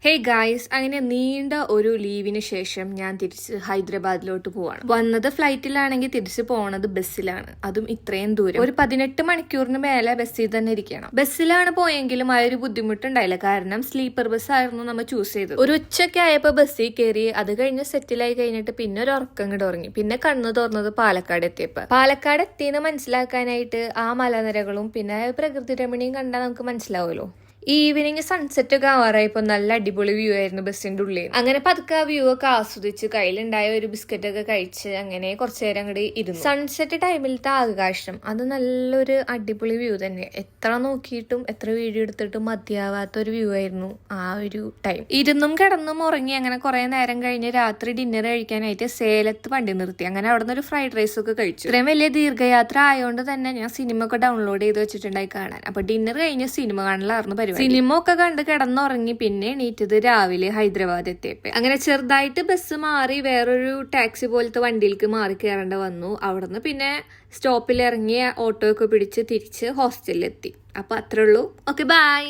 Hey guys, അങ്ങനെ നീണ്ട ഒരു ലീവിന് ശേഷം ഞാൻ തിരിച്ച് ഹൈദരാബാദിലോട്ട് പോവാണ്. വന്നത് ഫ്ലൈറ്റിലാണെങ്കിൽ തിരിച്ച് പോണത് ബസ്സിലാണ്. അതും ഇത്രയും ദൂരം, ഒരു 18 മണിക്കൂറിന് മേലെ ബസ്സിൽ തന്നെ ഇരിക്കണം. ബസ്സിലാണ് പോയെങ്കിലും ആ ഒരു ബുദ്ധിമുട്ടുണ്ടായില്ല, കാരണം സ്ലീപ്പർ ബസ് ആയിരുന്നു നമ്മൾ ചൂസ് ചെയ്തത്. ഒരു ഉച്ചയ്ക്ക് ആയപ്പോ ബസ്സിൽ കയറി, അത് കഴിഞ്ഞ് സെറ്റിലായി കഴിഞ്ഞിട്ട് പിന്നെ ഒരു ഉറക്കം കൂടെ ഉറങ്ങി. പിന്നെ കണ്ണു തുറന്നത് പാലക്കാട് എത്തിയപ്പോ. പാലക്കാട് എത്തിയെന്ന് മനസ്സിലാക്കാനായിട്ട് ആ മലനിരകളും പിന്നെ പ്രകൃതി രമണിയും കണ്ടാൽ നമുക്ക് മനസ്സിലാവുമല്ലോ. ഈവനിങ് സൺസെറ്റ് ഒക്കെ ആവാറായപ്പോ നല്ല അടിപൊളി വ്യൂ ആയിരുന്നു ബസ്സിന്റെ ഉള്ളിൽ. അങ്ങനെ പതുക്കെ ആ വ്യൂ ഒക്കെ ആസ്വദിച്ച് കയ്യിലുണ്ടായ ഒരു ബിസ്ക്കറ്റ് ഒക്കെ കഴിച്ച് അങ്ങനെ കുറച്ചു നേരം അങ്ങോട്ട് ഇരുന്നു. സൺസെറ്റ് ടൈമിലത്തെ ആകാശം അത് നല്ലൊരു അടിപൊളി വ്യൂ തന്നെ. എത്ര നോക്കിയിട്ടും എത്ര വീഡിയോ എടുത്തിട്ടും മതിയാവാത്ത ഒരു വ്യൂ ആയിരുന്നു ആ ഒരു ടൈം. ഇരുന്നും കിടന്നും ഉറങ്ങി അങ്ങനെ കുറെ നേരം കഴിഞ്ഞ് രാത്രി ഡിന്നർ കഴിക്കാനായിട്ട് സേലത്ത് വണ്ടി നിർത്തി. അങ്ങനെ അവിടെ നിന്ന് ഒരു ഫ്രൈഡ് റൈസ് ഒക്കെ കഴിച്ചു. ഇത്രയും വലിയ ദീർഘയാത്ര ആയതുകൊണ്ട് തന്നെ ഞാൻ സിനിമ ഒക്കെ ഡൗൺലോഡ് ചെയ്ത് വെച്ചിട്ടുണ്ടായി കാണാൻ. അപ്പൊ ഡിന്നർ കഴിഞ്ഞ് സിനിമ കാണലായിരുന്നു പരിപാടി. സിനിമ ഒക്കെ കണ്ട് കിടന്നുറങ്ങി പിന്നെ എണീറ്റത് രാവിലെ ഹൈദരാബാദ് എത്തിയപ്പോ. അങ്ങനെ ചെറുതായിട്ട് ബസ് മാറി വേറൊരു ടാക്സി പോലത്തെ വണ്ടിയിലേക്ക് മാറി കയറേണ്ട വന്നു. അവിടുന്ന് പിന്നെ സ്റ്റോപ്പിൽ ഇറങ്ങിയ ഓട്ടോ ഒക്കെ പിടിച്ച് തിരിച്ച് ഹോസ്റ്റലിലെത്തി. അപ്പൊ അത്രേ ഉള്ളൂ. Okay, by.